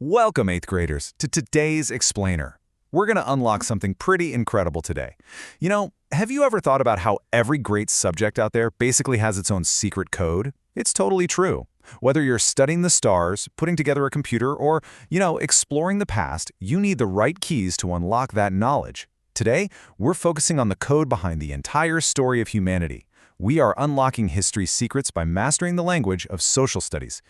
Welcome, 8th graders, to today's Explainer. We're going to unlock something pretty incredible today. Have you ever thought about how every great subject out there basically has its own secret code? It's totally true. Whether you're studying the stars, putting together a computer, or, exploring the past, you need the right keys to unlock that knowledge. Today, we're focusing on the code behind the entire story of humanity. We are unlocking history's secrets by mastering the language of social studies.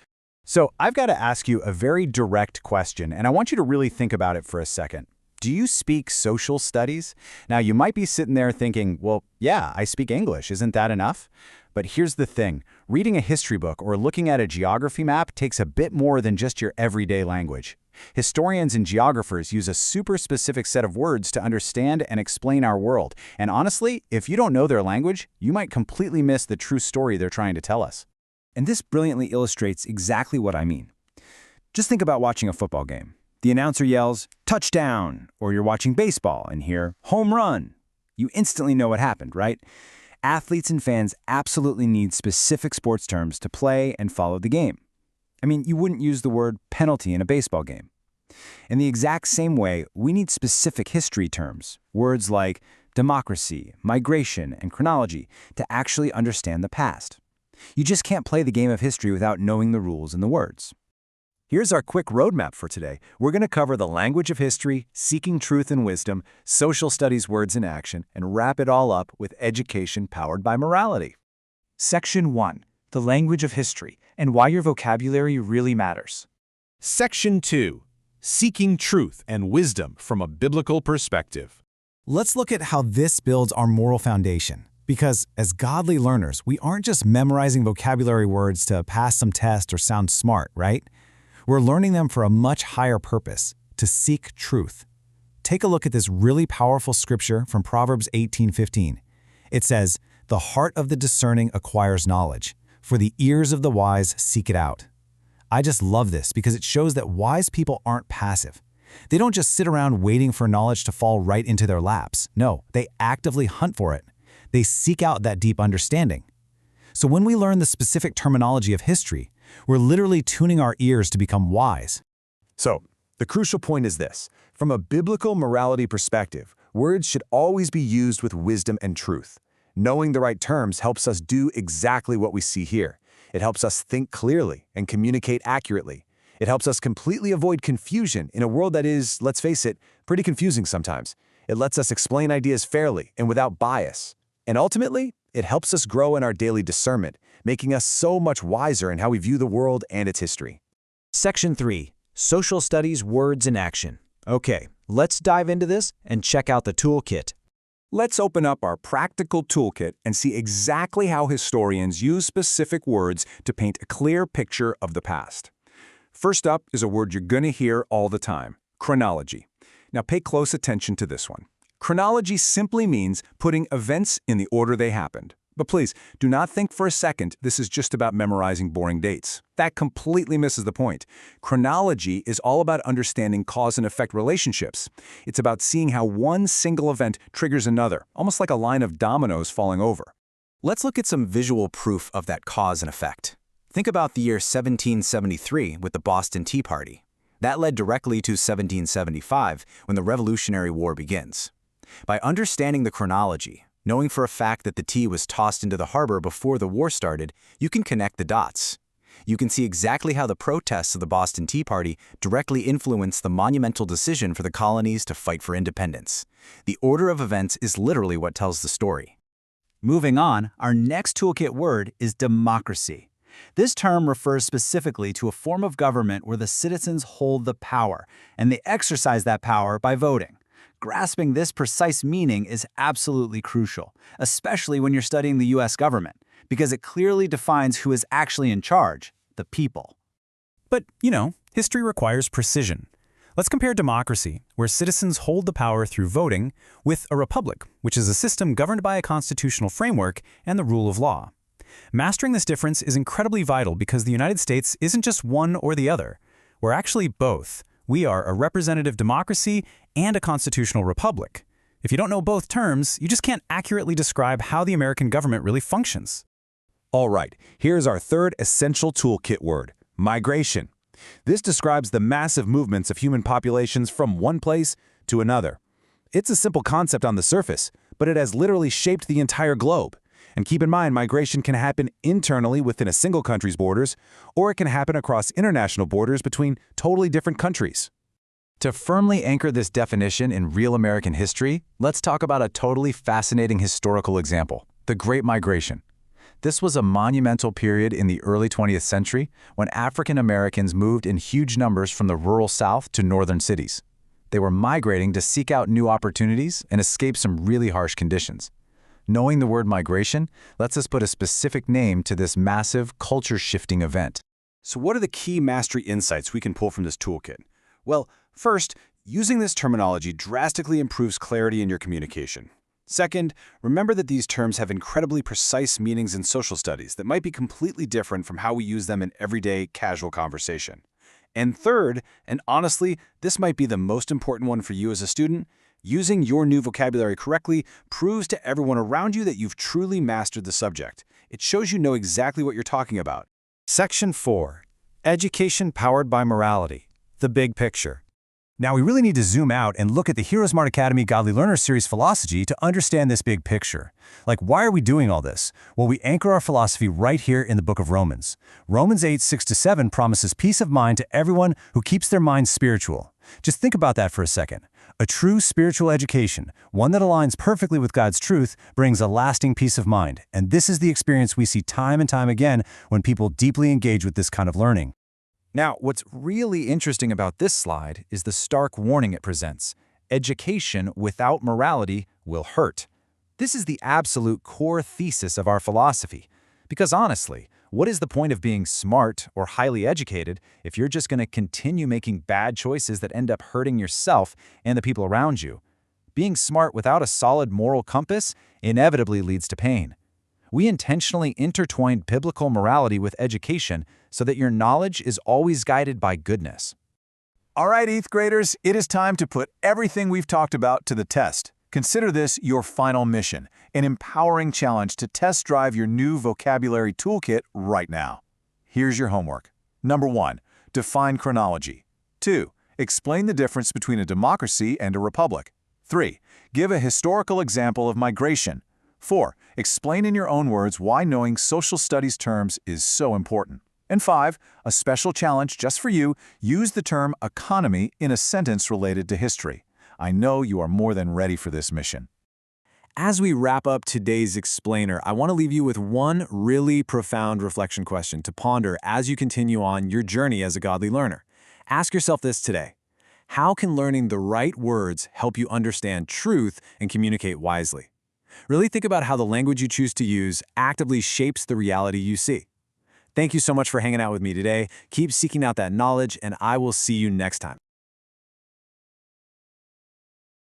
So I've got to ask you a very direct question, and I want you to really think about it for a second. Do you speak social studies? Now, you might be sitting there thinking, well, yeah, I speak English. Isn't that enough? But here's the thing. Reading a history book or looking at a geography map takes a bit more than just your everyday language. Historians and geographers use a super specific set of words to understand and explain our world. And honestly, if you don't know their language, you might completely miss the true story they're trying to tell us. And this brilliantly illustrates exactly what I mean. Just think about watching a football game. The announcer yells, "Touchdown!" Or you're watching baseball and hear, "Home run!" You instantly know what happened, right? Athletes and fans absolutely need specific sports terms to play and follow the game. I mean, you wouldn't use the word penalty in a baseball game. In the exact same way, we need specific history terms, words like democracy, migration, and chronology, to actually understand the past. You just can't play the game of history without knowing the rules and the words. Here's our quick roadmap for today. We're going to cover the language of history, seeking truth and wisdom, social studies words in action, and wrap it all up with education powered by morality. Section 1. The language of history and why your vocabulary really matters. Section 2. Seeking truth and wisdom from a biblical perspective. Let's look at how this builds our moral foundation. Because as godly learners, we aren't just memorizing vocabulary words to pass some test or sound smart, right? We're learning them for a much higher purpose, to seek truth. Take a look at this really powerful scripture from Proverbs 18:15. It says, "The heart of the discerning acquires knowledge, for the ears of the wise seek it out." I just love this because it shows that wise people aren't passive. They don't just sit around waiting for knowledge to fall right into their laps. No, they actively hunt for it. They seek out that deep understanding. So when we learn the specific terminology of history, we're literally tuning our ears to become wise. So, the crucial point is this. From a biblical morality perspective, words should always be used with wisdom and truth. Knowing the right terms helps us do exactly what we see here. It helps us think clearly and communicate accurately. It helps us completely avoid confusion in a world that is, let's face it, pretty confusing sometimes. It lets us explain ideas fairly and without bias. And ultimately, it helps us grow in our daily discernment, making us so much wiser in how we view the world and its history. Section 3. Social studies words in action. Okay, let's dive into this and check out the toolkit. Let's open up our practical toolkit and see exactly how historians use specific words to paint a clear picture of the past. First up is a word you're going to hear all the time: chronology. Now pay close attention to this one. Chronology simply means putting events in the order they happened. But please, do not think for a second this is just about memorizing boring dates. That completely misses the point. Chronology is all about understanding cause and effect relationships. It's about seeing how one single event triggers another, almost like a line of dominoes falling over. Let's look at some visual proof of that cause and effect. Think about the year 1773 with the Boston Tea Party. That led directly to 1775 when the Revolutionary War begins. By understanding the chronology, knowing for a fact that the tea was tossed into the harbor before the war started, you can connect the dots. You can see exactly how the protests of the Boston Tea Party directly influenced the monumental decision for the colonies to fight for independence. The order of events is literally what tells the story. Moving on, our next toolkit word is democracy. This term refers specifically to a form of government where the citizens hold the power, and they exercise that power by voting. Grasping this precise meaning is absolutely crucial, especially when you're studying the U.S. government, because it clearly defines who is actually in charge: the people. But, history requires precision. Let's compare democracy, where citizens hold the power through voting, with a republic, which is a system governed by a constitutional framework and the rule of law. Mastering this difference is incredibly vital because the United States isn't just one or the other. We're actually both. We are a representative democracy and a constitutional republic. If you don't know both terms, you just can't accurately describe how the American government really functions. All right, here's our third essential toolkit word: migration. This describes the massive movements of human populations from one place to another. It's a simple concept on the surface, but it has literally shaped the entire globe. And keep in mind, migration can happen internally within a single country's borders, or it can happen across international borders between totally different countries. To firmly anchor this definition in real American history, let's talk about a totally fascinating historical example, the Great Migration. This was a monumental period in the early 20th century when African Americans moved in huge numbers from the rural South to northern cities. They were migrating to seek out new opportunities and escape some really harsh conditions. Knowing the word migration lets us put a specific name to this massive, culture-shifting event. So what are the key mastery insights we can pull from this toolkit? Well, first, using this terminology drastically improves clarity in your communication. Second, remember that these terms have incredibly precise meanings in social studies that might be completely different from how we use them in everyday, casual conversation. And third, and honestly, this might be the most important one for you as a student, using your new vocabulary correctly proves to everyone around you that you've truly mastered the subject. It shows you know exactly what you're talking about. Section 4. Education Powered by Morality. The Big Picture. Now, we really need to zoom out and look at the HeroesMart Academy Godly Learner Series philosophy to understand this big picture. Like, why are we doing all this? Well, we anchor our philosophy right here in the book of Romans. Romans 8, 6-7 promises peace of mind to everyone who keeps their minds spiritual. Just think about that for a second. A true spiritual education, one that aligns perfectly with God's truth, brings a lasting peace of mind. And this is the experience we see time and time again when people deeply engage with this kind of learning. Now, what's really interesting about this slide is the stark warning it presents. Education without morality will hurt. This is the absolute core thesis of our philosophy. Because honestly, what is the point of being smart or highly educated if you're just going to continue making bad choices that end up hurting yourself and the people around you? Being smart without a solid moral compass inevitably leads to pain. We intentionally intertwined biblical morality with education so that your knowledge is always guided by goodness. All right, 8th graders, it is time to put everything we've talked about to the test. Consider this your final mission, an empowering challenge to test drive your new vocabulary toolkit right now. Here's your homework. Number 1, define chronology. 2, explain the difference between a democracy and a republic. 3, give a historical example of migration. 4, explain in your own words why knowing social studies terms is so important. And 5, a special challenge just for you, use the term economy in a sentence related to history. I know you are more than ready for this mission. As we wrap up today's explainer, I want to leave you with one really profound reflection question to ponder as you continue on your journey as a godly learner. Ask yourself this today. How can learning the right words help you understand truth and communicate wisely? Really think about how the language you choose to use actively shapes the reality you see. Thank you so much for hanging out with me today. Keep seeking out that knowledge, and I will see you next time.